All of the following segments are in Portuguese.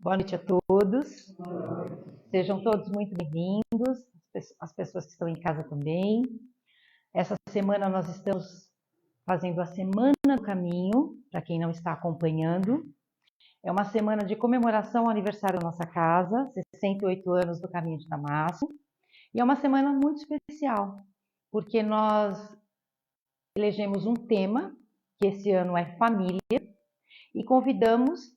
Boa noite a todos. Sejam todos muito bem-vindos, as pessoas que estão em casa também. Essa semana nós estamos fazendo a Semana do Caminho, para quem não está acompanhando. É uma semana de comemoração ao aniversário da nossa casa, 68 anos do Caminho de Damasco. E é uma semana muito especial, porque nós elegemos um tema, que esse ano é família, e convidamos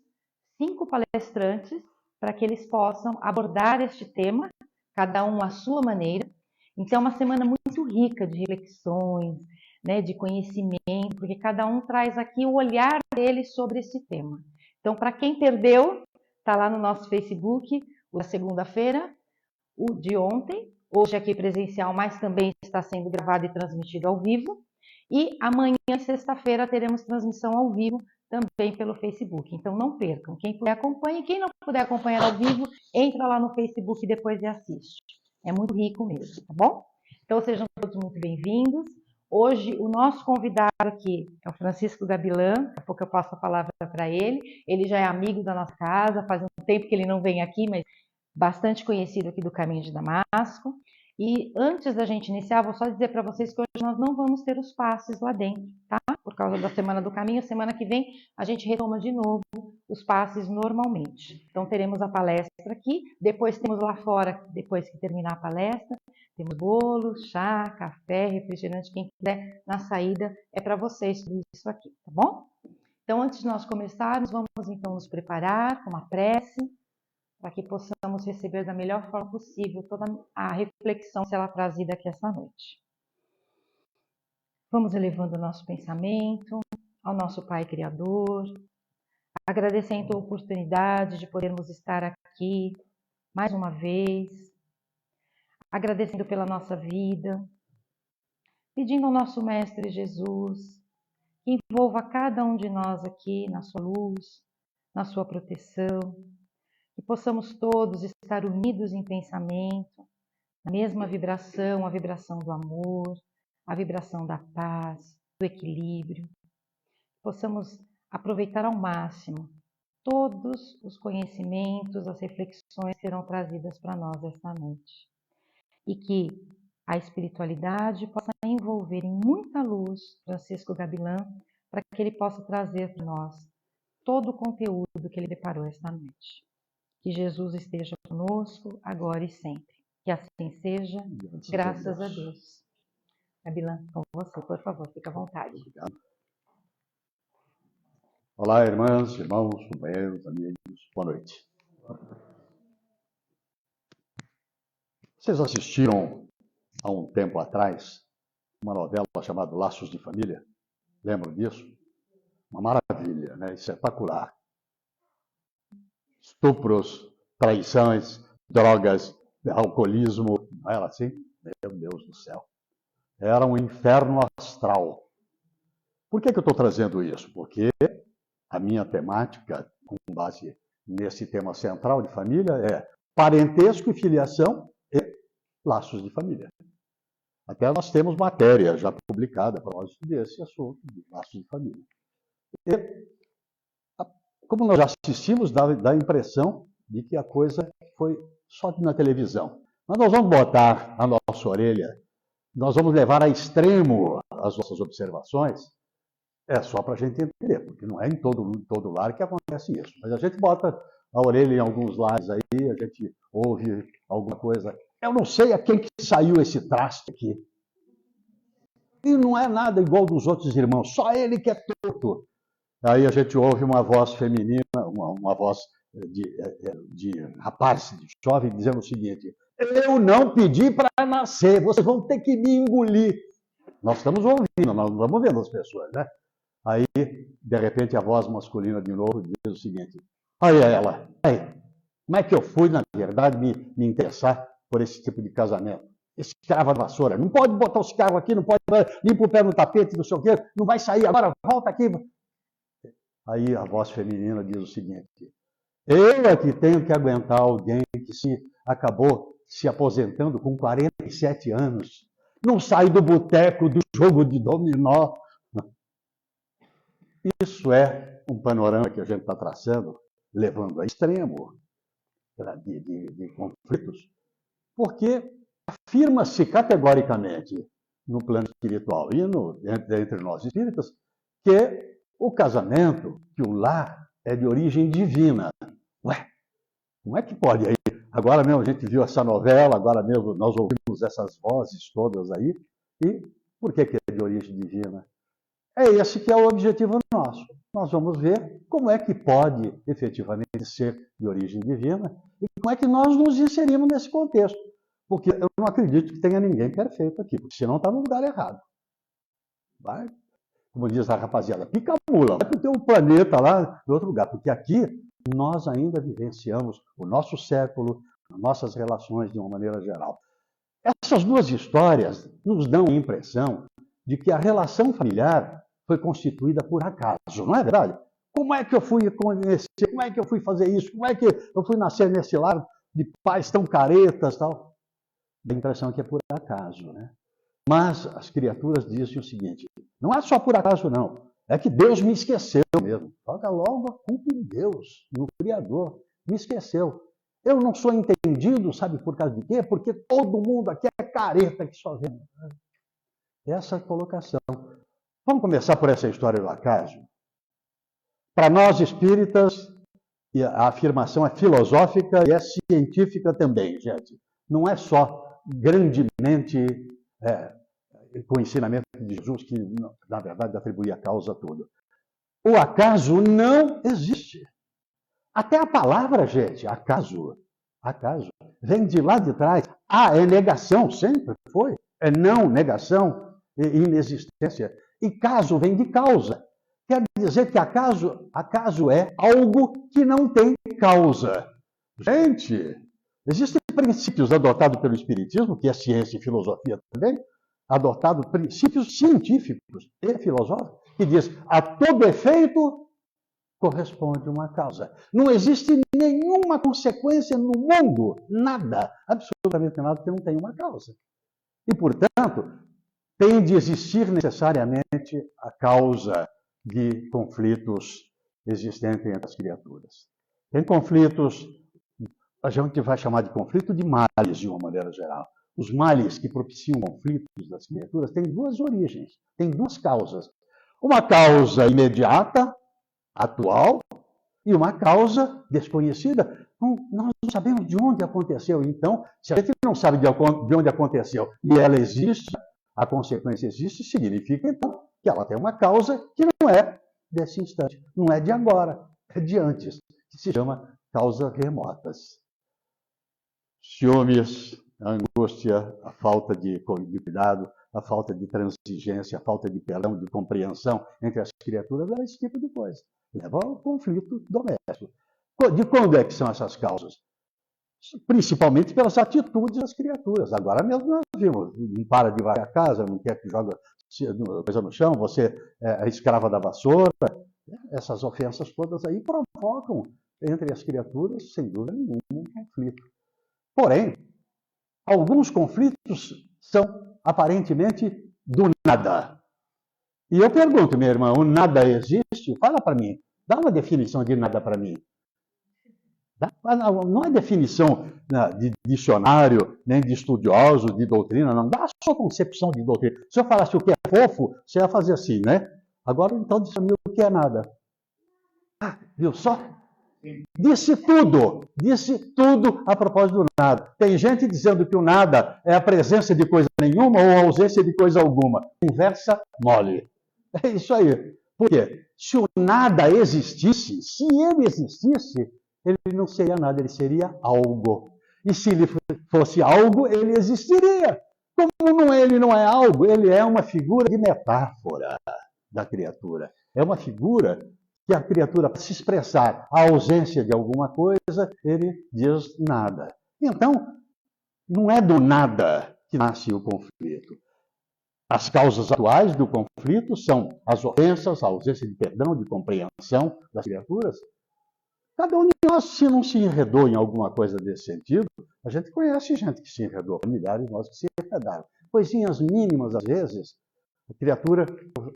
5 palestrantes para que eles possam abordar este tema, cada um à sua maneira. Então, é uma semana muito rica de reflexões, né, de conhecimento, porque cada um traz aqui o olhar dele sobre esse tema. Então, para quem perdeu, está lá no nosso Facebook, o da segunda-feira, o de ontem, hoje aqui presencial, mas também está sendo gravado e transmitido ao vivo. E amanhã, sexta-feira, teremos transmissão ao vivo também pelo Facebook. Então não percam. Quem puder acompanhe, quem não puder acompanhar ao vivo, entra lá no Facebook depois e assiste. É muito rico mesmo, tá bom? Então sejam todos muito bem-vindos. Hoje o nosso convidado aqui é o Francisco Gabilan, daqui a pouco eu passo a palavra para ele. Ele já é amigo da nossa casa, faz um tempo que ele não vem aqui, mas bastante conhecido aqui do Caminho de Damasco. E antes da gente iniciar, vou só dizer para vocês que hoje nós não vamos ter os passes lá dentro, tá? Por causa da Semana do Caminho, semana que vem a gente retoma de novo os passes normalmente. Então teremos a palestra aqui, depois temos lá fora, depois que terminar a palestra, temos bolo, chá, café, refrigerante, quem quiser na saída é para vocês tudo isso aqui, tá bom? Então antes de nós começarmos, vamos então nos preparar com uma prece, para que possamos receber da melhor forma possível toda a reflexão que ela trazida aqui essa noite. Vamos elevando o nosso pensamento ao nosso Pai Criador, agradecendo a oportunidade de podermos estar aqui mais uma vez, agradecendo pela nossa vida, pedindo ao nosso Mestre Jesus que envolva cada um de nós aqui na sua luz, na sua proteção, que possamos todos estar unidos em pensamento, na mesma vibração, a vibração do amor, a vibração da paz, do equilíbrio. Possamos aproveitar ao máximo todos os conhecimentos, as reflexões que serão trazidas para nós esta noite. E que a espiritualidade possa envolver em muita luz Francisco Gabilan, para que ele possa trazer para nós todo o conteúdo que ele preparou esta noite. Que Jesus esteja conosco, agora e sempre. Que assim seja, graças a Deus. Gabilan, com você, por favor, fique à vontade. Obrigado. Olá, irmãs, irmãos, companheiros, amigos, boa noite. Vocês assistiram, há um tempo atrás, uma novela chamada Laços de Família? Lembram disso? Uma maravilha, né? Espetacular. Estupros, traições, drogas, alcoolismo, não era assim? Meu Deus do céu. Era um inferno astral. Por que eu estou trazendo isso? Porque a minha temática, com base nesse tema central de família, é parentesco e filiação e laços de família. Até nós temos matéria já publicada para nós desse assunto, de laços de família. E, como nós já assistimos, dá a impressão de que a coisa foi só na televisão. Mas nós vamos botar a nossa orelha, nós vamos levar a extremo as nossas observações, é só para a gente entender, porque não é em todo lar que acontece isso. Mas a gente bota a orelha em alguns lares aí, a gente ouve alguma coisa. Eu não sei a quem que saiu esse traste aqui. E não é nada igual dos outros irmãos, só ele que é torto. Aí a gente ouve uma voz feminina, uma voz de rapaz, de jovem, dizendo o seguinte: eu não pedi para nascer, vocês vão ter que me engolir. Nós estamos ouvindo, nós não estamos vendo as pessoas, né? Aí, de repente, a voz masculina de novo diz o seguinte: olha ela, como é que eu fui, na verdade, me interessar por esse tipo de casamento? Escrava da vassoura, não pode botar os carros aqui, não pode limpar o pé no tapete, não sei o quê, não vai sair agora, volta aqui. Aí a voz feminina diz o seguinte: eu é que tenho que aguentar alguém que acabou se aposentando com 47 anos, não sai do boteco do jogo de dominó. Isso é um panorama que a gente está traçando levando a extremo de conflitos, porque afirma-se categoricamente no plano espiritual e entre nós espíritas que o casamento, que o lar é de origem divina. Ué, como é que pode aí? Agora mesmo a gente viu essa novela, agora mesmo nós ouvimos essas vozes todas aí, e por que é de origem divina? É esse que é o objetivo nosso. Nós vamos ver como é que pode efetivamente ser de origem divina e como é que nós nos inserimos nesse contexto. Porque eu não acredito que tenha ninguém perfeito aqui, porque senão está no lugar errado. Vai, como diz a rapaziada, pica a mula, vai para o teu planeta lá, em outro lugar, porque aqui nós ainda vivenciamos o nosso século, as nossas relações de uma maneira geral. Essas duas histórias nos dão a impressão de que a relação familiar foi constituída por acaso, não é verdade? Como é que eu fui conhecer, como é que eu fui fazer isso, como é que eu fui nascer nesse lar de pais tão caretas, tal? Dá a impressão que é por acaso, né? Mas as criaturas dizem o seguinte, não é só por acaso não, é que Deus me esqueceu mesmo. Joga logo a culpa em Deus, no Criador, me esqueceu. Eu não sou entendido, sabe por causa de quê? Porque todo mundo aqui é careta que só vê. Essa é a colocação. Vamos começar por essa história do acaso. Para nós espíritas, a afirmação é filosófica e é científica também, gente. Não é só grandemente com o ensinamento de Jesus, que na verdade atribuía a causa a tudo. O acaso não existe. Até a palavra, gente, acaso, vem de lá de trás. É negação, sempre foi. É não, negação, inexistência. E caso vem de causa. Quer dizer que acaso é algo que não tem causa. Gente, existem princípios adotados pelo Espiritismo, que é ciência e filosofia também, adotados princípios científicos e filosóficos, que diz, a todo efeito corresponde uma causa. Não existe nenhuma consequência no mundo, nada, absolutamente nada, que não tenha uma causa. E, portanto, tem de existir necessariamente a causa de conflitos existentes entre as criaturas. Tem conflitos, a gente vai chamar de conflito de males, de uma maneira geral. Os males que propiciam conflitos das criaturas têm duas origens, têm duas causas. Uma causa imediata, atual, e uma causa desconhecida. Nós não sabemos de onde aconteceu. Então, se a gente não sabe de onde aconteceu e ela existe, a consequência existe, significa, então, que ela tem uma causa que não é desse instante, não é de agora, é de antes, que se chama causas remotas. Ciúmes, a angústia, a falta de cuidado, a falta de transigência, a falta de perdão, de compreensão entre as criaturas, é esse tipo de coisa. Leva ao conflito doméstico. De quando é que são essas causas? Principalmente pelas atitudes das criaturas. Agora mesmo nós vimos, não para de varrer a casa, não quer que joga coisa no chão, você é escrava da vassoura. Essas ofensas todas aí provocam entre as criaturas, sem dúvida nenhuma, um conflito. Porém, alguns conflitos são aparentemente do nada. E eu pergunto, minha irmã, o nada existe? Fala para mim, dá uma definição de nada para mim. Não é definição de dicionário, nem de estudioso, de doutrina, não. Dá a sua concepção de doutrina. Se eu falasse o que é fofo, você ia fazer assim, né? Agora, então, diz a mim o que é nada. Viu só? Disse tudo a propósito do nada. Tem gente dizendo que o nada é a presença de coisa nenhuma ou a ausência de coisa alguma. Conversa mole. É isso aí. Por quê? Se o nada existisse, se ele existisse, ele não seria nada, ele seria algo. E se ele fosse algo, ele existiria. Como ele não é algo, ele é uma figura de metáfora da criatura. É uma figura que a criatura, para se expressar a ausência de alguma coisa, ele diz nada. Então, não é do nada que nasce o conflito. As causas atuais do conflito são as ofensas, a ausência de perdão, de compreensão das criaturas. Cada um de nós, se não se enredou em alguma coisa desse sentido, a gente conhece gente que se enredou, familiares nós que se enredaram. Coisinhas mínimas, às vezes, A criatura,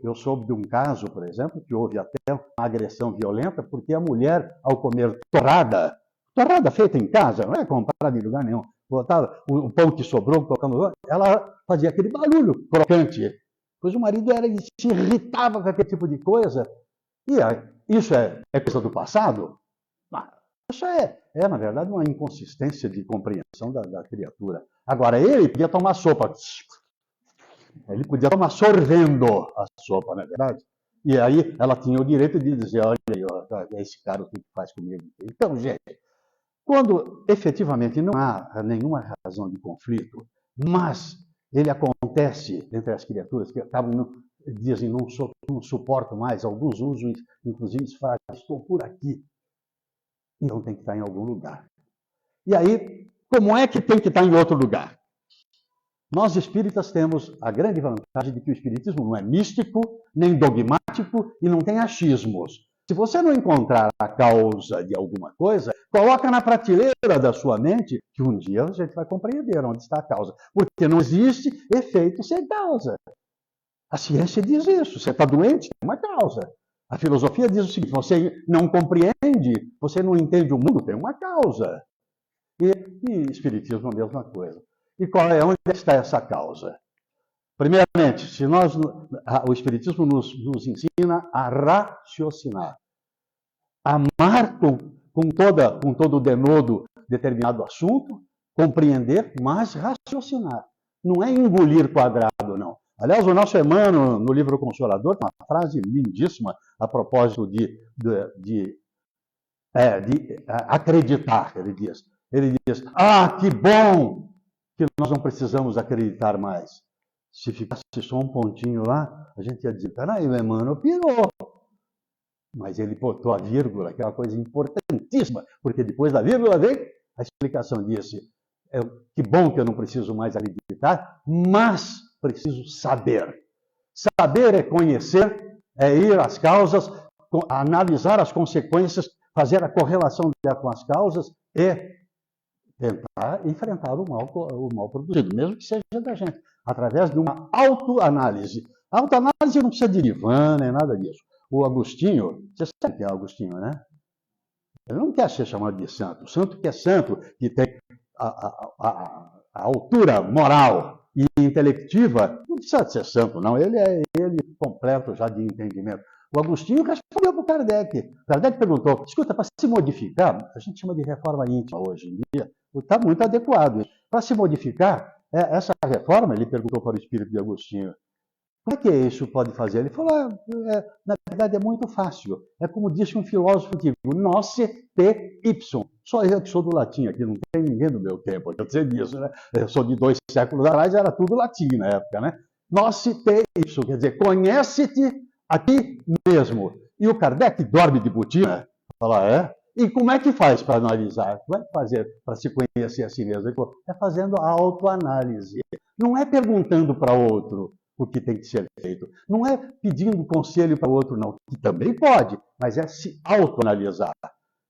eu soube de um caso, por exemplo, que houve até uma agressão violenta, porque a mulher, ao comer torrada feita em casa, não é comprada em lugar nenhum, botava o pão que sobrou, colocando, ela fazia aquele barulho crocante. Pois o marido se irritava com aquele tipo de coisa. E isso é coisa do passado? Isso na verdade, uma inconsistência de compreensão da criatura. Agora, ele podia tomar sopa. Ele podia tomar sorvendo a sopa, não é verdade? E aí ela tinha o direito de dizer, olha aí, é esse cara, o que faz comigo? Então, gente, quando efetivamente não há nenhuma razão de conflito, mas ele acontece entre as criaturas que acabam, dizem, não suporto mais, alguns usam, inclusive, frases, estou por aqui. Então tem que estar em algum lugar. E aí, como é que tem que estar em outro lugar? Nós espíritas temos a grande vantagem de que o espiritismo não é místico, nem dogmático e não tem achismos. Se você não encontrar a causa de alguma coisa, coloca na prateleira da sua mente que um dia a gente vai compreender onde está a causa. Porque não existe efeito sem causa. A ciência diz isso. Você está doente, tem uma causa. A filosofia diz o seguinte, você não compreende, você não entende o mundo, tem uma causa. E espiritismo é a mesma coisa. E onde está essa causa? Primeiramente, o Espiritismo nos ensina a raciocinar. Amar com todo o denodo determinado assunto, compreender, mas raciocinar. Não é engolir quadrado, não. Aliás, o nosso irmão, no livro Consolador, tem uma frase lindíssima a propósito de acreditar, ele diz. Ele diz, que bom que nós não precisamos acreditar mais. Se ficasse só um pontinho lá, a gente ia dizer, peraí, meu irmão, pirou. Mas ele botou a vírgula, que é uma coisa importantíssima, porque depois da vírgula vem a explicação disse, que bom que eu não preciso mais acreditar, mas preciso saber. Saber é conhecer, é ir às causas, analisar as consequências, fazer a correlação com as causas e tentar enfrentar o mal produzido, mesmo que seja da gente, através de uma autoanálise. A autoanálise não precisa de divã, nem nada disso. O Agostinho, você sabe quem é o Agostinho, né? Ele não quer ser chamado de santo. O santo que é santo, que tem a altura moral e intelectiva, não precisa de ser santo, não. Ele é completo já de entendimento. O Agostinho respondeu para o Kardec. O Kardec perguntou, escuta, para se modificar, a gente chama de reforma íntima hoje em dia, está muito adequado. Para se modificar, essa reforma, ele perguntou para o espírito de Agostinho, como é que isso pode fazer? Ele falou, na verdade é muito fácil. É como disse um filósofo antigo, nosse te ipsum. Só eu que sou do latim aqui, não tem ninguém do meu tempo, eu sei disso, né? Eu sou de 2 séculos atrás, era tudo latim na época, né? Nosse te ipsum, quer dizer, conhece-te aqui mesmo. E o Kardec dorme de botina, fala, E como é que faz para analisar? Como é que fazer para se conhecer a si mesmo? Ele falou, é fazendo a autoanálise. Não é perguntando para outro o que tem que ser feito. Não é pedindo conselho para o outro, não. Que também pode, mas é se autoanalisar.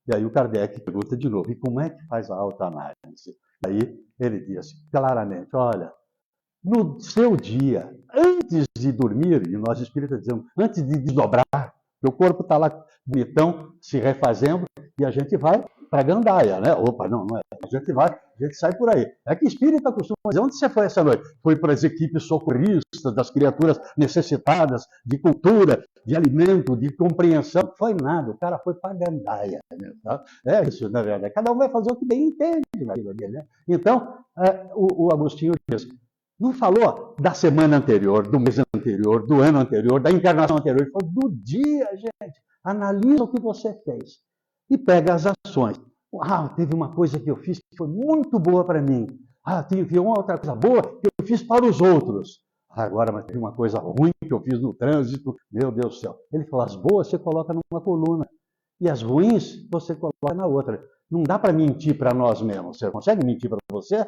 E aí o Kardec pergunta de novo, e como é que faz a autoanálise? Aí ele diz claramente, olha, no seu dia, antes de dormir, e nós espíritas dizemos, antes de desdobrar, o corpo está lá bonitão, se refazendo, e a gente vai para a gandaia, né? Opa, não é. A gente sai por aí. É que espírita costuma dizer, onde você foi essa noite? Foi para as equipes socorristas, das criaturas necessitadas de cultura, de alimento, de compreensão. Foi nada, o cara foi para a gandaia. Né? É isso, na verdade. Cada um vai fazer o que bem entende na vida dele. Né? Então, o Agostinho diz, não falou da semana anterior, do mês anterior, do ano anterior, da encarnação anterior. Ele falou do dia, gente. Analisa o que você fez. E pega as ações. Teve uma coisa que eu fiz que foi muito boa para mim. Teve uma outra coisa boa que eu fiz para os outros. Agora, mas teve uma coisa ruim que eu fiz no trânsito. Meu Deus do céu. Ele falou, as boas você coloca numa coluna. E as ruins você coloca na outra. Não dá para mentir para nós mesmos. Você consegue mentir para você?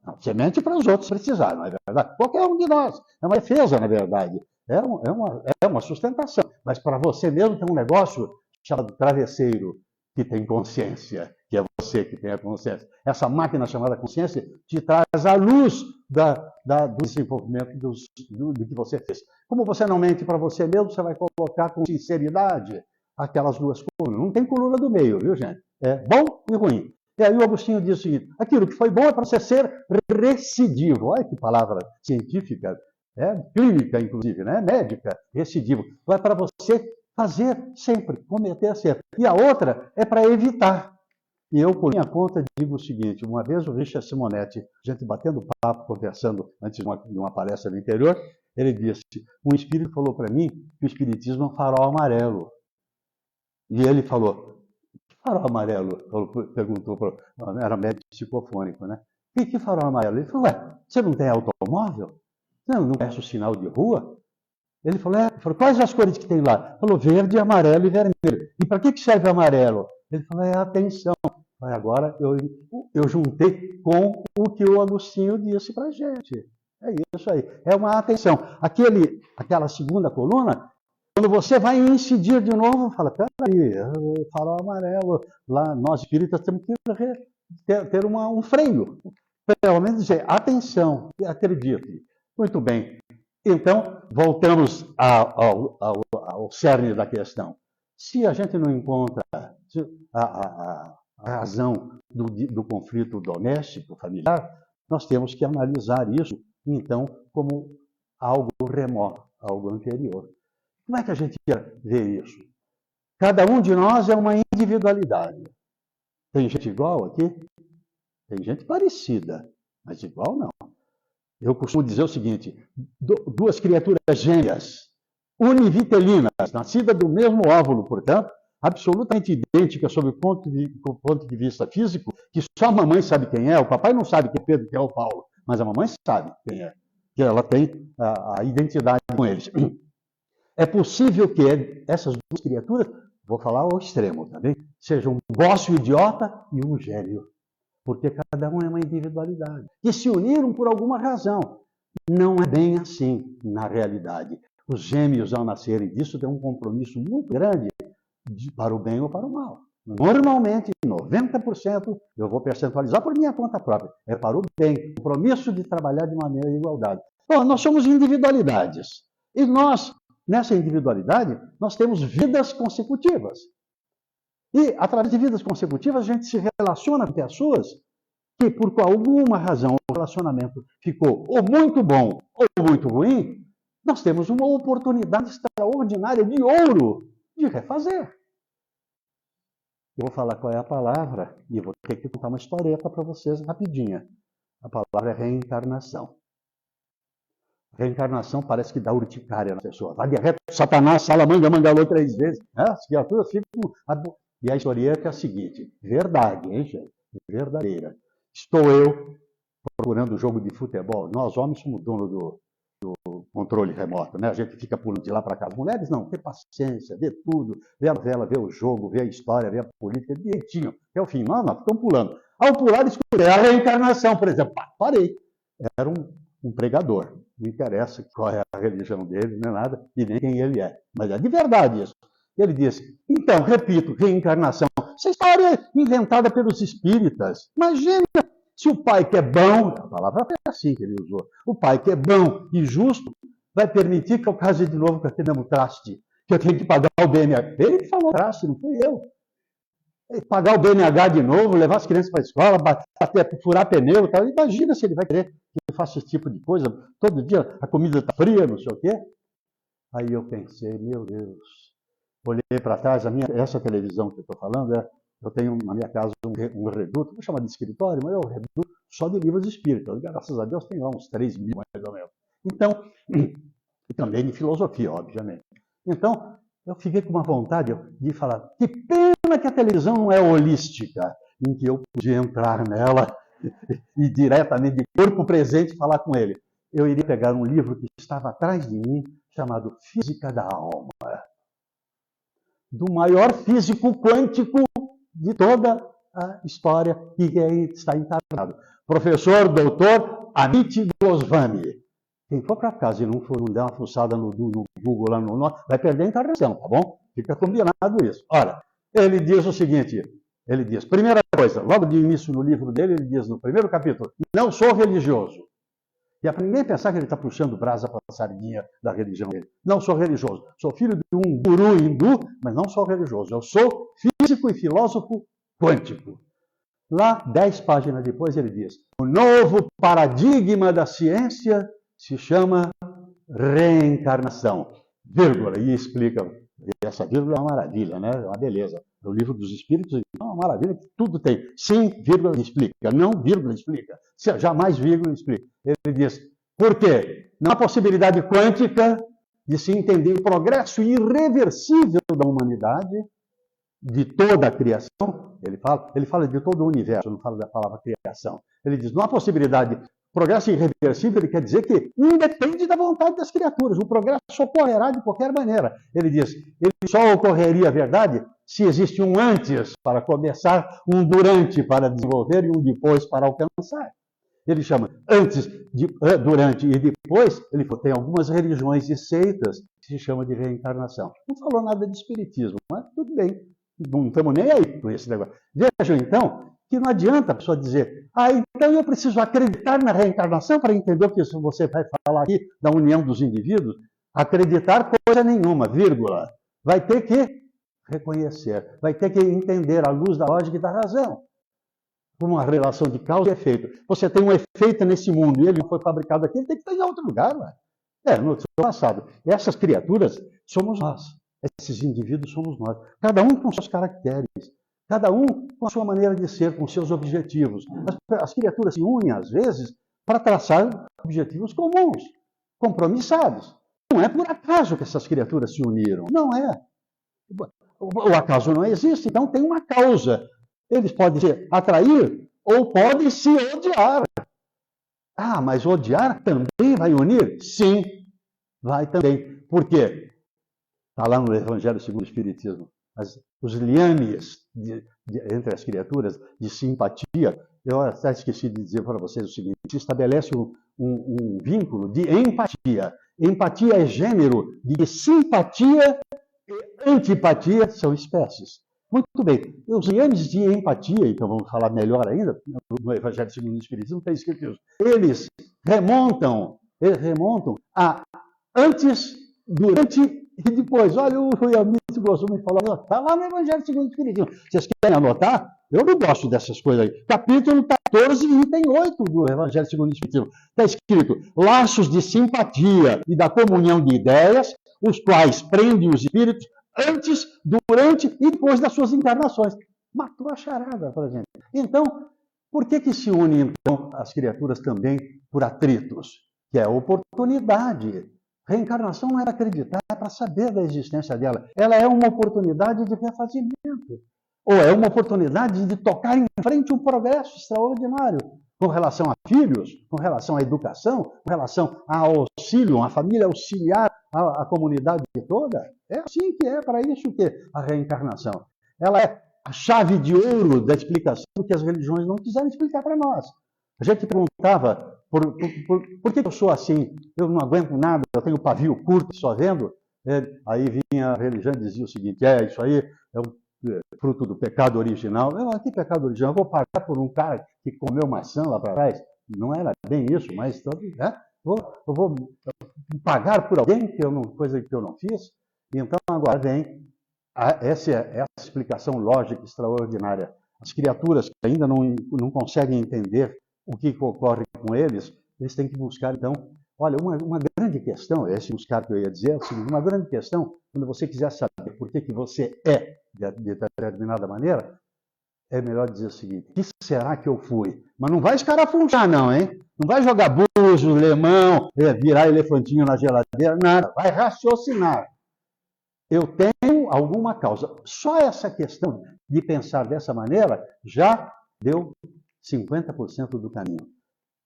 Não, você mente para os outros precisar, não é verdade? Qualquer um de nós. É uma defesa, na verdade. É uma sustentação. Mas para você mesmo tem um negócio chamado travesseiro, que tem consciência, que é você que tem a consciência. Essa máquina chamada consciência te traz a luz do desenvolvimento do que você fez. Como você não mente para você mesmo, você vai colocar com sinceridade aquelas duas colunas. Não tem coluna do meio, viu, gente? É bom e ruim. E aí o Agostinho diz o seguinte: aquilo que foi bom é para você ser recidivo. Olha que palavra científica, clínica, inclusive, né? Médica, recidivo. É para você fazer sempre, cometer sempre. E a outra é para evitar. E eu, por minha conta, digo o seguinte: uma vez o Richard Simonetti, gente batendo papo, conversando antes de uma palestra no interior, ele disse, um espírito falou para mim que o espiritismo é um farol amarelo. E ele falou, que farol amarelo? Perguntou, era médico psicofônico, né? Que farol amarelo? Ele falou, você não tem automóvel? Não conhece o sinal de rua? Ele falou, quais as cores que tem lá? Ele falou, verde, amarelo e vermelho. E para que serve o amarelo? Ele falou, atenção. Agora eu juntei com o que o Agostinho disse para a gente. É isso aí. É uma atenção. Aquela segunda coluna, quando você vai incidir de novo, fala, peraí, farol amarelo. Lá, nós espíritas temos que ter um freio. Pelo menos dizer, atenção, acredite. Muito bem. Então, voltamos ao cerne da questão. Se a gente não encontra a razão do conflito doméstico, familiar, nós temos que analisar isso, então, como algo remoto, algo anterior. Como é que a gente vê isso? Cada um de nós é uma individualidade. Tem gente igual aqui? Tem gente parecida, mas igual não. Eu costumo dizer o seguinte, duas criaturas gêmeas, univitelinas, nascidas do mesmo óvulo, portanto, absolutamente idênticas sob o ponto de vista físico, que só a mamãe sabe quem é, o papai não sabe quem é Pedro, quem é o Paulo, mas a mamãe sabe quem é, que ela tem a identidade com eles. É possível que essas duas criaturas, vou falar ao extremo, tá bem? Sejam um bócio idiota e um gênio. Porque cada um é uma individualidade. Que se uniram por alguma razão. Não é bem assim na realidade. Os gêmeos, ao nascerem disso, têm um compromisso muito grande para o bem ou para o mal. Normalmente, 90%, eu vou percentualizar por minha conta própria, é para o bem. Compromisso de trabalhar de maneira de igualdade. Bom, nós somos individualidades. E nós, nessa individualidade, nós temos vidas consecutivas. E, através de vidas consecutivas, a gente se relaciona com pessoas que, por alguma razão, o relacionamento ficou ou muito bom ou muito ruim, nós temos uma oportunidade extraordinária de ouro de refazer. Eu vou falar qual é a palavra e vou ter que contar uma historieta para vocês rapidinha. A palavra é reencarnação. Reencarnação parece que dá urticária na pessoa. Vai de reto, Satanás, Salamanga, Mangalô 3 vezes. As criaturas ficam... E a historieta é a seguinte, verdade, hein, gente? Verdadeira. Estou eu procurando o jogo de futebol. Nós, homens, somos dono do controle remoto, né? A gente fica pulando de lá para cá. As mulheres não, tem paciência, vê tudo, vê a novela, vê o jogo, vê a história, vê a política, direitinho, até o fim. Nós ficamos pulando. Ao pular, escutei a reencarnação, por exemplo. Parei. Era um pregador. Não interessa qual é a religião dele, nem nada, e nem quem ele é. Mas é de verdade isso. Ele disse, então, repito, reencarnação. Essa história é inventada pelos espíritas. Imagina se o pai que é bom, a palavra é assim que ele usou, o pai que é bom e justo vai permitir que eu case de novo com aquele mesmo traste, que eu tenho que pagar o BNH. Ele que falou traste, não fui eu. Pagar o BNH de novo, levar as crianças para a escola, furar pneu e tal. Imagina se ele vai querer que eu faça esse tipo de coisa. Todo dia a comida está fria, não sei o quê. Aí eu pensei, meu Deus. Olhei para trás, essa televisão que eu estou falando, eu tenho na minha casa um reduto, vou chamar de escritório, mas é um reduto só de livros espíritas. Graças a Deus tem lá uns 3 mil, mais ou menos. Então, e também de filosofia, obviamente. Então, eu fiquei com uma vontade de falar, que pena que a televisão não é holística, em que eu podia entrar nela e diretamente, de corpo presente, falar com ele. Eu iria pegar um livro que estava atrás de mim, chamado Física da Alma, do maior físico quântico de toda a história que está encarnado. Professor, doutor Amit Goswami. Quem for para casa e não der uma fuçada no Google, lá vai perder a encarnação, tá bom? Fica combinado isso. Ora, ele diz o seguinte, Ele diz, primeira coisa, logo de início no livro dele, ele diz no primeiro capítulo, não sou religioso. E para ninguém pensar que ele está puxando brasa para a sardinha da religião dele. Não sou religioso. Sou filho de um guru hindu, mas não sou religioso. Eu sou físico e filósofo quântico. Lá, 10 páginas depois, ele diz, o novo paradigma da ciência se chama reencarnação. Vírgula, e explica. E essa vírgula é uma maravilha, né? É uma beleza. No livro dos Espíritos, é uma maravilha que tudo tem. Sim, vírgula explica. Não, vírgula explica. Jamais vírgula explica. Ele diz, por quê? Não há possibilidade quântica de se entender o progresso irreversível da humanidade, de toda a criação. Ele fala de todo o universo, não fala da palavra criação. Ele diz, não há possibilidade. Progresso irreversível, ele quer dizer que independe da vontade das criaturas. O progresso ocorrerá de qualquer maneira. Ele diz, ele só ocorreria a verdade se existe um antes para começar, um durante para desenvolver e um depois para alcançar. Ele chama antes, durante e depois. Ele tem algumas religiões e seitas que se chama de reencarnação. Não falou nada de espiritismo, mas tudo bem. Não estamos nem aí com esse negócio. Vejam, então, que não adianta a pessoa dizer, então eu preciso acreditar na reencarnação para entender o que você vai falar aqui da união dos indivíduos. Acreditar coisa nenhuma, vírgula. Vai ter que reconhecer, vai ter que entender à luz da lógica e da razão. Uma relação de causa e efeito. Você tem um efeito nesse mundo e ele não foi fabricado aqui, ele tem que estar em outro lugar. No seu passado. Essas criaturas somos nós. Esses indivíduos somos nós. Cada um com seus caracteres. Cada um com a sua maneira de ser, com seus objetivos. As criaturas se unem, às vezes, para traçar objetivos comuns, compromissados. Não é por acaso que essas criaturas se uniram. Não é. O acaso não existe, então tem uma causa. Eles podem se atrair ou podem se odiar. Mas odiar também vai unir? Sim, vai também. Por quê? Está lá no Evangelho segundo o Espiritismo. Os liames entre as criaturas de simpatia, eu até esqueci de dizer para vocês o seguinte, se estabelece um vínculo de empatia. Empatia é gênero de simpatia e antipatia são espécies. Muito bem, os liames de empatia, então vamos falar melhor ainda, no Evangelho segundo o Espiritismo está escrito isso, eles remontam a antes, durante e depois. Olha, o Yamito gostou de falar, está lá no Evangelho segundo o Espiritismo. Vocês querem anotar? Eu não gosto dessas coisas aí. Capítulo 14, item 8 do Evangelho segundo o Espiritismo. Está escrito, laços de simpatia e da comunhão de ideias, os quais prendem os espíritos antes, durante e depois das suas encarnações. Matou a charada para a gente. Então, por que se unem então, as criaturas também por atritos? Que é a oportunidade. Reencarnação não é para acreditar, é para saber da existência dela. Ela é uma oportunidade de refazimento. Ou é uma oportunidade de tocar em frente um progresso extraordinário. Com relação a filhos, com relação à educação, com relação ao auxílio, a família auxiliar a comunidade toda. É assim que é, para isso que a reencarnação. Ela é a chave de ouro da explicação que as religiões não quiseram explicar para nós. A gente perguntava, por que eu sou assim? Eu não aguento nada, eu tenho pavio curto, só vendo. Aí vinha a religião e dizia o seguinte, isso aí é fruto do pecado original. Que pecado original? Eu vou pagar por um cara que comeu maçã lá para trás. Não era bem isso, mas eu vou pagar por alguém, coisa que eu não fiz. Então agora vem essa explicação lógica extraordinária. As criaturas que ainda não conseguem entender o que ocorre com eles têm que buscar, então, olha, uma grande questão, esse buscar que eu ia dizer, é o seguinte, uma grande questão, quando você quiser saber por que você é de determinada maneira, é melhor dizer o seguinte, o que será que eu fui? Mas não vai escarafunchar não, hein? Não vai jogar bujo, lemão, virar elefantinho na geladeira, nada, vai raciocinar. Eu tenho alguma causa. Só essa questão de pensar dessa maneira já deu 50% do caminho.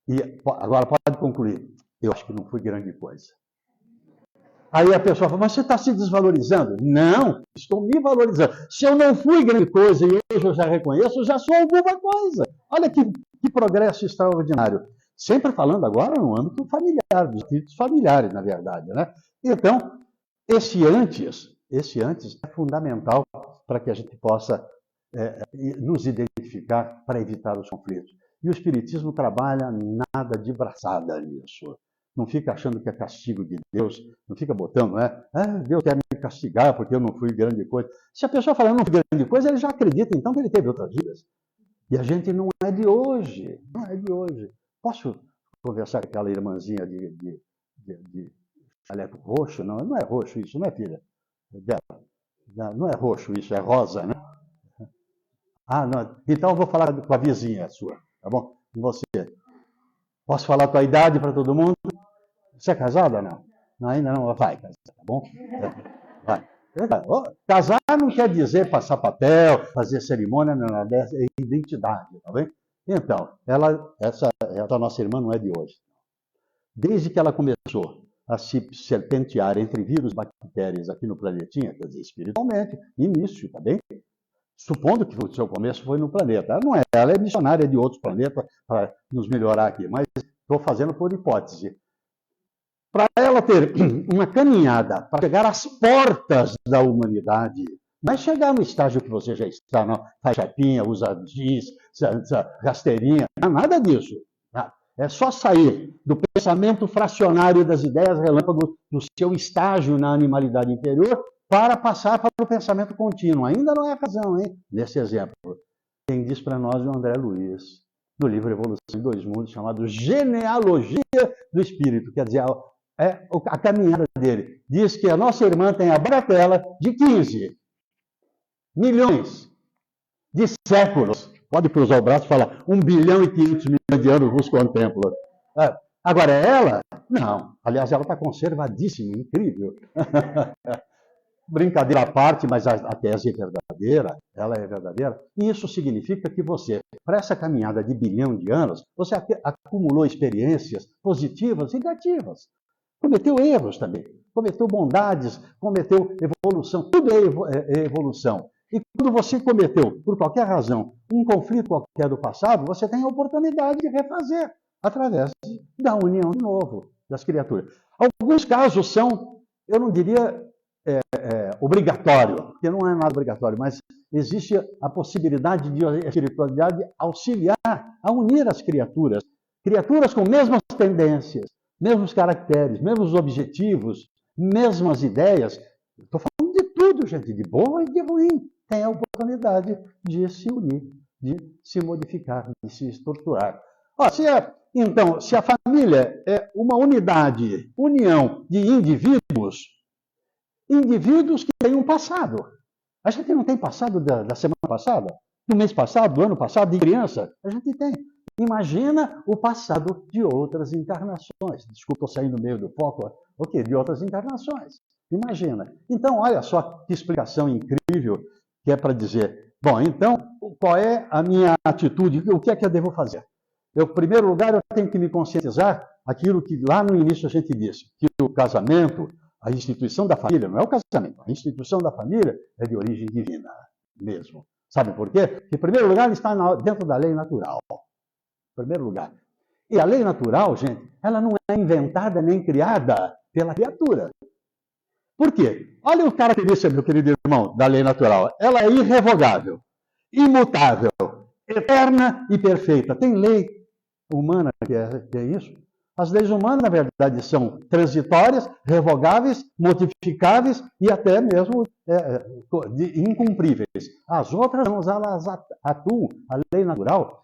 E agora pode concluir. Eu acho que não foi grande coisa. Aí a pessoa fala, mas você está se desvalorizando? Não, estou me valorizando. Se eu não fui grande coisa e hoje eu já reconheço, eu já sou alguma coisa. Olha que progresso extraordinário. Sempre falando agora no âmbito familiar, dos espíritos familiares, na verdade, né? Então, esse antes é fundamental para que a gente possa nos identificar para evitar os conflitos. E o Espiritismo trabalha nada de braçada nisso. Não fica achando que é castigo de Deus, não fica botando, Deus quer me castigar porque eu não fui grande coisa. Se a pessoa falar não fui grande coisa, ele já acredita então que ele teve outras vidas. E a gente não é de hoje, não é de hoje. Posso conversar com aquela irmãzinha de chaleco roxo? Não, não é roxo isso, não é, filha? Dela. Não é roxo isso, é rosa, né? Ah, não. Então eu vou falar com a vizinha sua, tá bom? Com você. Posso falar a tua idade para todo mundo? Você é casada ou não? Não, ainda não. Vai casar, tá bom? Vai. Casar não quer dizer passar papel, fazer cerimônia, não, é identidade, tá bem? Então, essa nossa irmã não é de hoje. Desde que ela começou a se serpentear entre vírus e bactérias aqui no planetinha, quer dizer, espiritualmente, início, tá bem? Supondo que o seu começo foi no planeta. Ela não é, ela é missionária de outros planetas para nos melhorar aqui, mas estou fazendo por hipótese. Para ela ter uma caminhada para chegar às portas da humanidade, não é chegar no estágio que você já está, não, faz chapinha, usa giz, rasteirinha, não, nada disso. É só sair do pensamento fracionário das ideias relâmpago do seu estágio na animalidade inferior para passar para o pensamento contínuo. Ainda não é a razão, hein? Nesse exemplo. Quem diz para nós o André Luiz, no livro Evolução em Dois Mundos, chamado Genealogia do Espírito, quer dizer, a caminhada dele. Diz que a nossa irmã tem a bagatela de 15 milhões de séculos. Pode cruzar o braço e falar 1 bilhão e 500 milhões de anos vos contempla. Agora, ela? Não. Aliás, ela está conservadíssima, incrível. Brincadeira à parte, mas a tese é verdadeira, ela é verdadeira. E isso significa que você, para essa caminhada de bilhão de anos, você acumulou experiências positivas e negativas. Cometeu erros também, cometeu bondades, cometeu evolução, tudo é evolução. E quando você cometeu, por qualquer razão, um conflito qualquer do passado, você tem a oportunidade de refazer, através da união de novo das criaturas. Alguns casos são, eu não diria obrigatório, porque não é nada obrigatório, mas existe a possibilidade de a espiritualidade auxiliar a unir as criaturas. Criaturas com mesmas tendências, mesmos caracteres, mesmos objetivos, mesmas ideias. Estou falando de tudo, gente, de bom e de ruim. Tem a oportunidade de se unir, de se modificar, de se estruturar. Então, se a família é uma unidade, união de indivíduos que têm um passado. A gente não tem passado da semana passada, do mês passado, do ano passado, de criança. A gente tem. Imagina o passado de outras encarnações. Desculpa, eu saí no meio do foco. De outras encarnações. Imagina. Então, olha só que explicação incrível que é para dizer, bom, então, qual é a minha atitude? O que é que eu devo fazer? Em primeiro lugar, eu tenho que me conscientizar aquilo que lá no início a gente disse, que o casamento, a instituição da família, não é o casamento, a instituição da família é de origem divina mesmo. Sabe por quê? Porque, em primeiro lugar, ele está dentro da lei natural. Em primeiro lugar. E a lei natural, gente, ela não é inventada nem criada pela criatura. Por quê? Olha o característica, meu querido irmão, da lei natural. Ela é irrevogável, imutável, eterna e perfeita. Tem lei humana que é isso? As leis humanas, na verdade, são transitórias, revogáveis, modificáveis e até mesmo incumpríveis. As outras, elas atuam. A lei natural,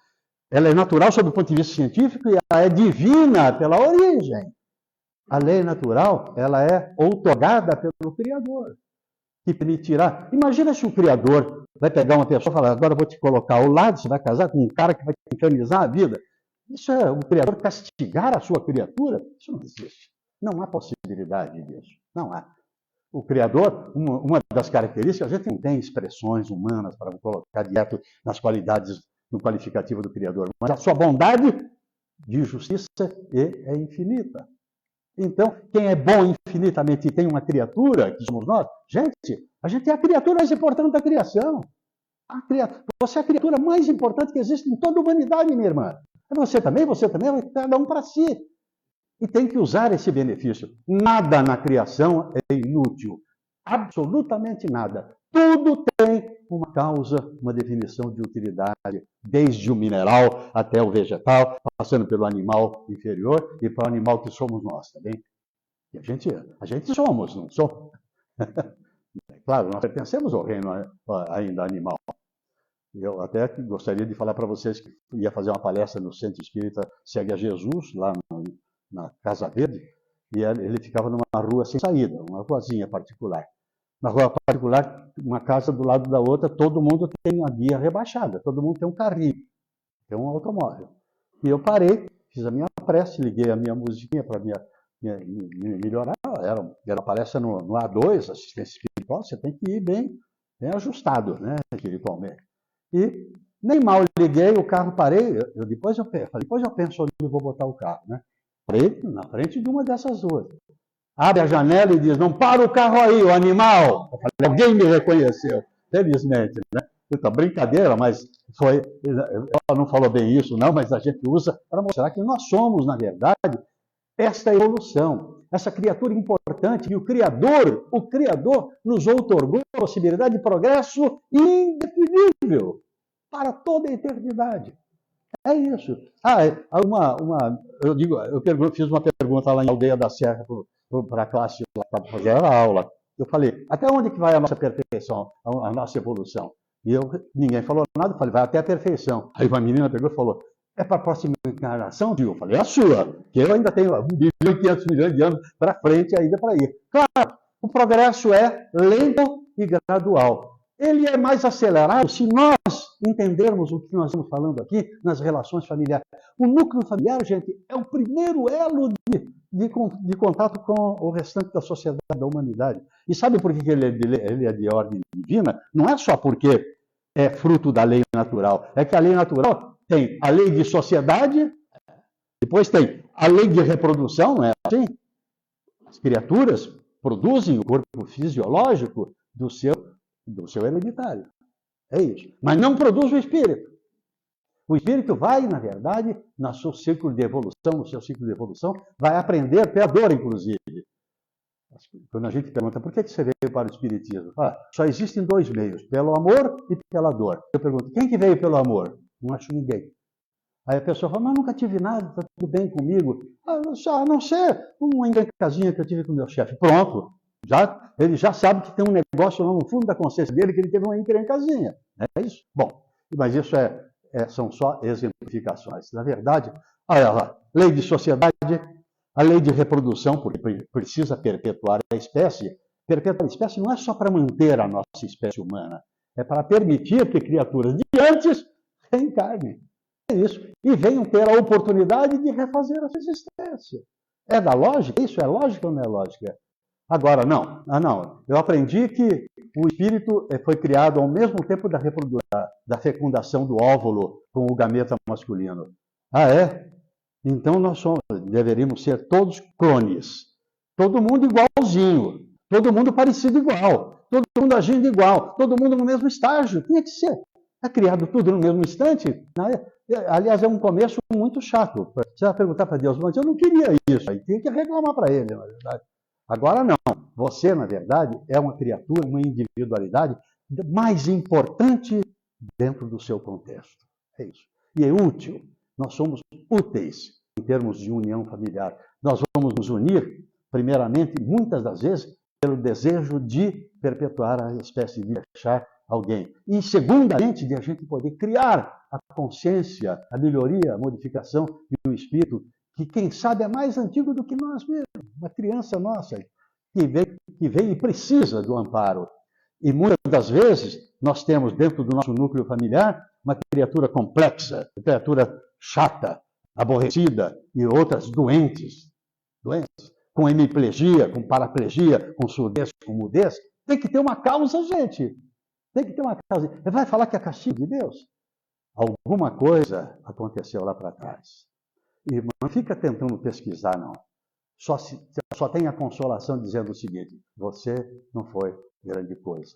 ela é natural sob o ponto de vista científico e ela é divina pela origem. A lei natural, ela é outorgada pelo Criador, que permitirá. Imagina se o Criador vai pegar uma pessoa e falar, agora eu vou te colocar ao lado, você vai casar com um cara que vai te infernizar a vida. Isso é o Criador castigar a sua criatura? Isso não existe. Não há possibilidade disso. Não há. O Criador, uma das características, a gente não tem expressões humanas para colocar direto nas qualidades, no qualificativo do Criador, mas a sua bondade de justiça é infinita. Então, quem é bom infinitamente e tem uma criatura, que somos nós, gente, a gente é a criatura mais importante da criação. Você é a criatura mais importante que existe em toda a humanidade, minha irmã. Você também, cada um para si. E tem que usar esse benefício. Nada na criação é inútil. Absolutamente nada. Tudo tem uma causa, uma definição de utilidade, desde o mineral até o vegetal, passando pelo animal inferior e para o animal que somos nós, tá bem? E a gente somos, não somos? Claro, nós pertencemos ao reino ainda animal. Eu até gostaria de falar para vocês que ia fazer uma palestra no Centro Espírita Segue a Jesus, lá na Casa Verde, e ele ficava numa rua sem saída, uma ruazinha particular. Na rua particular, uma casa do lado da outra, todo mundo tem uma guia rebaixada, todo mundo tem um carrinho, tem um automóvel. E eu parei, fiz a minha prece, liguei a minha musiquinha para me melhorar. Era palestra no A2, assistência espiritual, você tem que ir bem ajustado, né, espiritualmente. E nem mal liguei, o carro parei, depois eu penso onde eu vou botar o carro, né? Parei na frente de uma dessas ruas. Abre a janela e diz, não para o carro aí, o animal. Eu falei, alguém me reconheceu, felizmente, né? Puta, brincadeira, mas foi, ela não falou bem isso, não, mas a gente usa para mostrar que nós somos, na verdade, esta evolução, essa criatura importante que o Criador nos outorgou a possibilidade de progresso indefinível para toda a eternidade. É isso. Eu fiz uma pergunta lá em Aldeia da Serra para a classe, para fazer a aula. Eu falei, até onde que vai a nossa perfeição, a nossa evolução? E ninguém falou nada, eu falei, vai até a perfeição. Aí uma menina pegou e falou, é para a próxima encarnação, Gil? Eu falei, é a sua, que eu ainda tenho 1.500 milhões de anos para frente ainda para ir. Claro, o progresso é lento e gradual. Ele é mais acelerado se nós entendermos o que nós estamos falando aqui nas relações familiares. O núcleo familiar, gente, é o primeiro elo de contato com o restante da sociedade, da humanidade. E sabe por que ele é de ordem divina? Não é só porque é fruto da lei natural. É que a lei natural tem a lei de sociedade, depois tem a lei de reprodução, não é assim? As criaturas produzem o corpo fisiológico do seu hereditário. É isso. Mas não produz o espírito. O espírito vai, na verdade, no seu ciclo de evolução, vai aprender pela dor, inclusive. Quando a gente pergunta, por que você veio para o espiritismo? Só existem dois meios, pelo amor e pela dor. Eu pergunto, quem que veio pelo amor? Não acho ninguém. Aí a pessoa fala, mas nunca tive nada, está tudo bem comigo. A não ser uma encrencazinha que eu tive com o meu chefe. Pronto. Ele já sabe que tem um negócio lá no fundo da consciência dele que ele teve uma encrencazinha. É isso? Bom, mas isso são só exemplificações. Na verdade, olha lá, lei de sociedade, a lei de reprodução, porque precisa perpetuar a espécie. Perpetuar a espécie não é só para manter a nossa espécie humana, é para permitir que criaturas de antes reencarnem. É isso. E venham ter a oportunidade de refazer a sua existência. É da lógica? Isso é lógica ou não é lógica? Agora, não. Eu aprendi que o espírito foi criado ao mesmo tempo da fecundação do óvulo com o gameta masculino. Ah, é? Então deveríamos ser todos clones. Todo mundo igualzinho. Todo mundo parecido igual. Todo mundo agindo igual. Todo mundo no mesmo estágio. Tinha que ser. É criado tudo no mesmo instante. Aliás, é um começo muito chato. Você vai perguntar para Deus, mas eu não queria isso. Aí tem que reclamar para ele, na verdade. Agora não. Você, na verdade, é uma criatura, uma individualidade mais importante dentro do seu contexto. É isso. E é útil. Nós somos úteis em termos de união familiar. Nós vamos nos unir, primeiramente, muitas das vezes, pelo desejo de perpetuar a espécie, de deixar alguém. E, segundamente, de a gente poder criar a consciência, a melhoria, a modificação de um espírito que, quem sabe, é mais antigo do que nós mesmos. Uma criança nossa que vem e precisa do amparo. E muitas das vezes nós temos dentro do nosso núcleo familiar uma criatura complexa, uma criatura chata, aborrecida e outras doentes, com hemiplegia, com paraplegia, com surdez, com mudez. Tem que ter uma causa, gente. Tem que ter uma causa. Vai falar que é castigo de Deus? Alguma coisa aconteceu lá para trás. E não fica tentando pesquisar, não. Só tem a consolação dizendo o seguinte: você não foi grande coisa.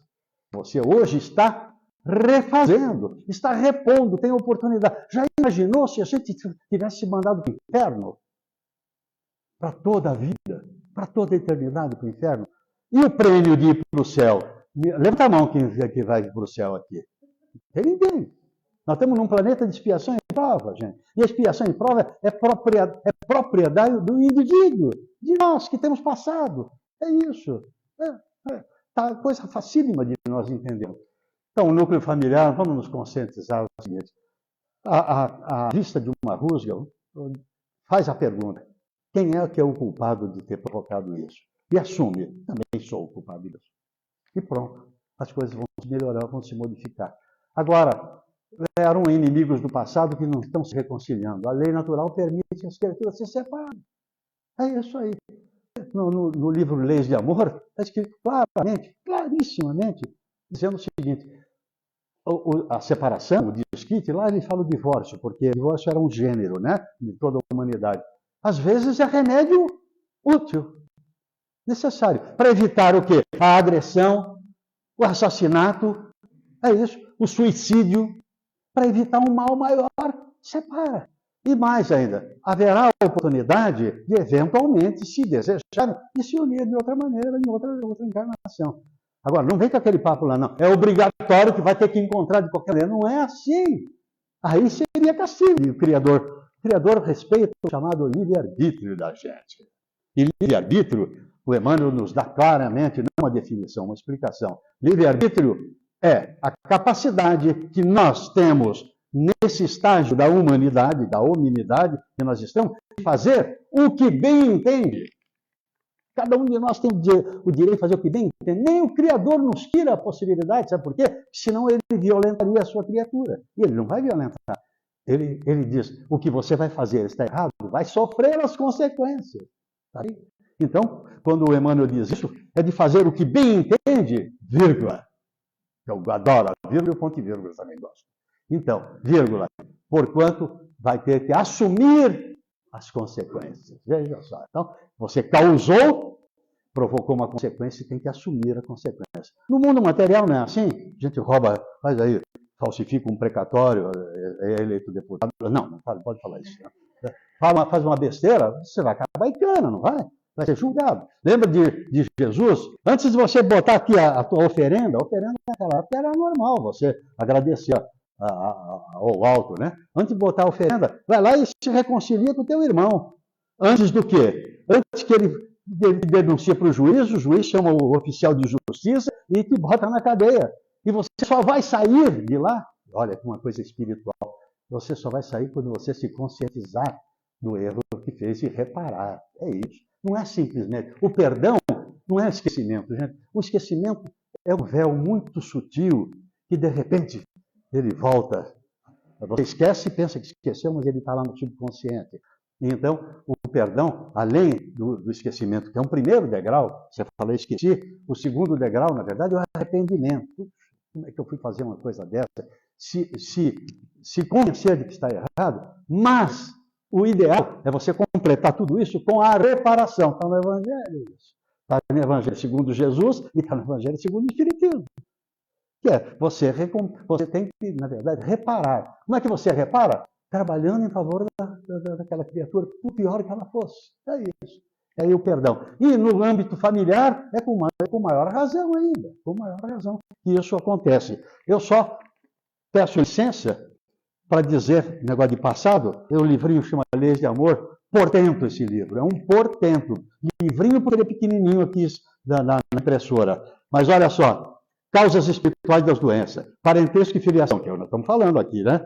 Você hoje está refazendo, está repondo, tem oportunidade. Já imaginou se a gente tivesse mandado para o inferno? Para toda a vida, para toda a eternidade para o inferno? E o prêmio de ir para o céu? Levanta a mão quem vai para o céu aqui. Tem ninguém. Nós estamos num planeta de expiação e prova, gente. E a expiação e prova é propriedade do indivíduo, de nós que temos passado. É isso. Tá coisa facílima de nós entendermos. Então, o núcleo familiar, vamos nos conscientizar o seguinte. A vista de uma rusga faz a pergunta: quem é que é o culpado de ter provocado isso? E assume, também sou o culpado disso. E pronto, as coisas vão se melhorar, vão se modificar. Agora, eram inimigos do passado que não estão se reconciliando. A lei natural permite que as criaturas se separem. É isso aí. No livro Leis de Amor, está escrito claramente, clarissimamente, dizendo o seguinte: a separação, o desquite, lá ele fala o divórcio, porque o divórcio era um gênero, né, de toda a humanidade. Às vezes é remédio útil, necessário, para evitar o quê? A agressão, o assassinato, é isso, o suicídio, para evitar um mal maior, separa. E mais ainda, haverá a oportunidade de, eventualmente, se desejarem, de se unir de outra maneira, em outra encarnação. Agora, não vem com aquele papo lá, não. É obrigatório que vai ter que encontrar de qualquer maneira. Não é assim. Aí seria castigo. O Criador respeita o chamado livre-arbítrio da gente. E livre-arbítrio, o Emmanuel nos dá claramente, não uma definição, uma explicação. Livre-arbítrio é a capacidade que nós temos nesse estágio da humanidade, da hominidade que nós estamos, de fazer o que bem entende. Cada um de nós tem o direito de fazer o que bem entende. Nem o Criador nos tira a possibilidade, sabe por quê? Senão ele violentaria a sua criatura. E ele não vai violentar. Ele diz, o que você vai fazer está errado, vai sofrer as consequências. Tá? Então, quando o Emmanuel diz isso, é de fazer o que bem entende, vírgula. Eu adoro a vírgula e o ponto e vírgula, eu também gosto. Então, vírgula, porquanto vai ter que assumir as consequências. Veja só. Então, você causou, provocou uma consequência e tem que assumir a consequência. No mundo material não é assim. A gente rouba, faz aí, falsifica um precatório, é eleito deputado. Não pode falar isso. Não. Faz uma besteira, você vai acabar em cana, não vai? Vai ser julgado. Lembra de Jesus? Antes de você botar aqui a tua oferenda, a oferenda naquela época era normal, você agradecer ao alto, né? Antes de botar a oferenda, vai lá e se reconcilia com o teu irmão. Antes do quê? Antes que ele denuncie para o juiz chama o oficial de justiça e te bota na cadeia. E você só vai sair de lá, olha, uma coisa espiritual, você só vai sair quando você se conscientizar do erro que fez e reparar. É isso. Não é simplesmente. O perdão não é esquecimento, gente. O esquecimento é um véu muito sutil que, de repente, ele volta. Você esquece e pensa que esqueceu, mas ele está lá no subconsciente. Então, o perdão, além do esquecimento, que é um primeiro degrau, você fala, esqueci, o segundo degrau, na verdade, é o arrependimento. Como é que eu fui fazer uma coisa dessa? Se convencer de que está errado, mas o ideal é você completar tudo isso com a reparação. Está no Evangelho isso. Está no Evangelho segundo Jesus e está no Evangelho segundo o Espiritismo. Que é, você tem que, na verdade, reparar. Como é que você repara? Trabalhando em favor daquela criatura, por pior que ela fosse. É isso. É aí o perdão. E no âmbito familiar, é com maior razão ainda. Com maior razão que isso acontece. Eu só peço licença para dizer, negócio de passado, o livrinho chama Leis de Amor, portento esse livro. É um portento. Livrinho porque ele é pequenininho aqui na impressora. Mas olha só. Causas espirituais das doenças, parentesco e filiação, que nós estamos falando aqui, né?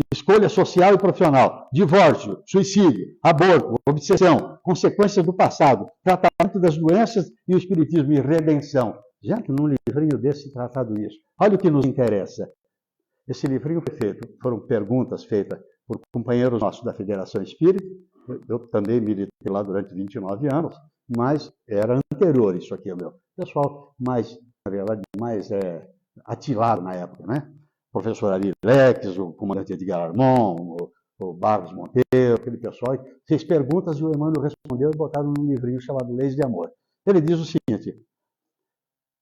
Escolha social e profissional, divórcio, suicídio, aborto, obsessão, consequências do passado, tratamento das doenças e o espiritismo e redenção. Gente, num livrinho desse tratado isso. Olha o que nos interessa. Esse livrinho foi feito, foram perguntas feitas por companheiros nossos da Federação Espírita. Eu também militei lá durante 29 anos, mas era anterior isso aqui, meu. Pessoal na verdade, mais atilado na época, né? O professor Arilex, o comandante Edgar Armon, o Barros Monteiro, aquele pessoal, fez perguntas e o Emmanuel respondeu e botaram num livrinho chamado Leis de Amor. Ele diz o seguinte,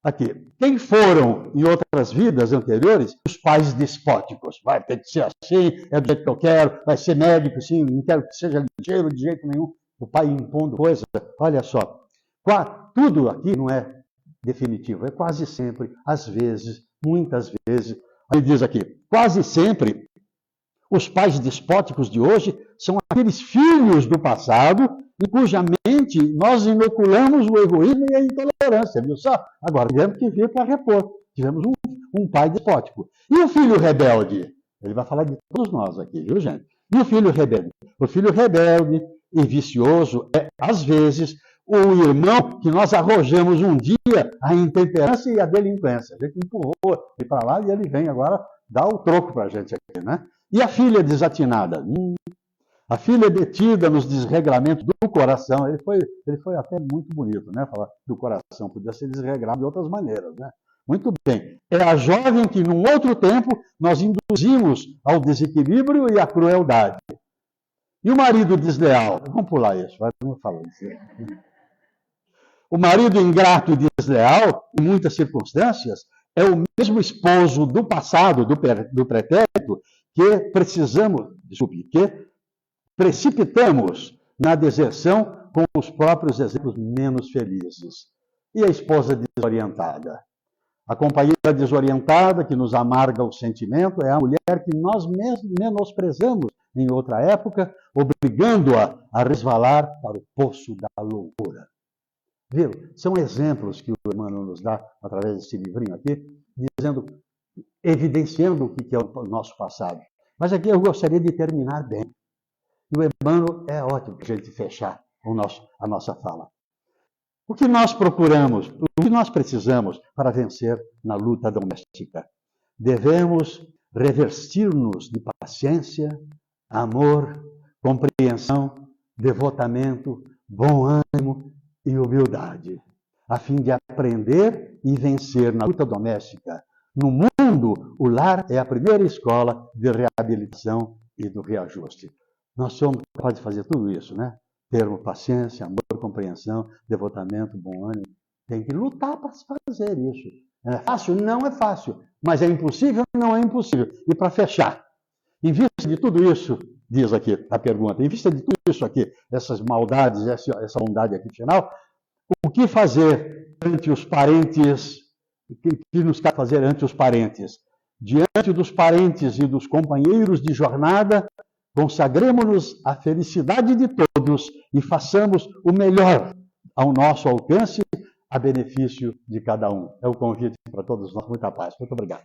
aqui, quem foram em outras vidas anteriores os pais despóticos? Vai ter que ser assim, é do jeito que eu quero, vai ser médico, sim, não quero que seja ligeiro de jeito nenhum. O pai impondo coisa, olha só, tudo aqui não é definitivo. É quase sempre, às vezes, muitas vezes. Ele diz aqui, quase sempre, os pais despóticos de hoje são aqueles filhos do passado em cuja mente nós inoculamos o egoísmo e a intolerância, viu só? Agora, tivemos que vir para repor. Tivemos um pai despótico. E o filho rebelde? Ele vai falar de todos nós aqui, viu, gente? E o filho rebelde? O filho rebelde e vicioso é, às vezes, o irmão que nós arrojamos um dia a intemperância e a delinquência. A gente empurrou ele para lá e ele vem agora dar o troco para a gente aqui, né? E a filha desatinada? A filha detida nos desregramentos do coração. Ele foi até muito bonito, né? Falar do coração, podia ser desregrado de outras maneiras, né? Muito bem. É a jovem que, num outro tempo, nós induzimos ao desequilíbrio e à crueldade. E o marido desleal? Vamos pular isso, vamos falar isso. O marido ingrato e desleal, em muitas circunstâncias, é o mesmo esposo do passado, do pretérito, que precipitamos na deserção com os próprios exemplos menos felizes. E a esposa desorientada? A companheira desorientada que nos amarga o sentimento é a mulher que nós menosprezamos em outra época, obrigando-a a resvalar para o poço da loucura. Viu? São exemplos que o Emmanuel nos dá através desse livrinho aqui, evidenciando o que é o nosso passado. Mas aqui eu gostaria de terminar bem. E o Emmanuel é ótimo para a gente fechar a nossa fala. O que nós procuramos, o que nós precisamos para vencer na luta doméstica? Devemos revestir-nos de paciência, amor, compreensão, devotamento, bom ânimo e humildade, a fim de aprender e vencer na luta doméstica. No mundo, o lar é a primeira escola de reabilitação e do reajuste. Nós somos capazes de fazer tudo isso, né? Termos paciência, amor, compreensão, devotamento, bom ânimo. Tem que lutar para fazer isso. É fácil? Não é fácil. Mas é impossível? Não é impossível. E para fechar, em vista de tudo isso, diz aqui a pergunta, em vista de tudo isso aqui, essas maldades, essa bondade aqui final, o que fazer ante os parentes? O que nos quer fazer ante os parentes? Diante dos parentes e dos companheiros de jornada, consagremos-nos à felicidade de todos e façamos o melhor ao nosso alcance, a benefício de cada um. É o convite para todos nós. Muita paz. Muito obrigado.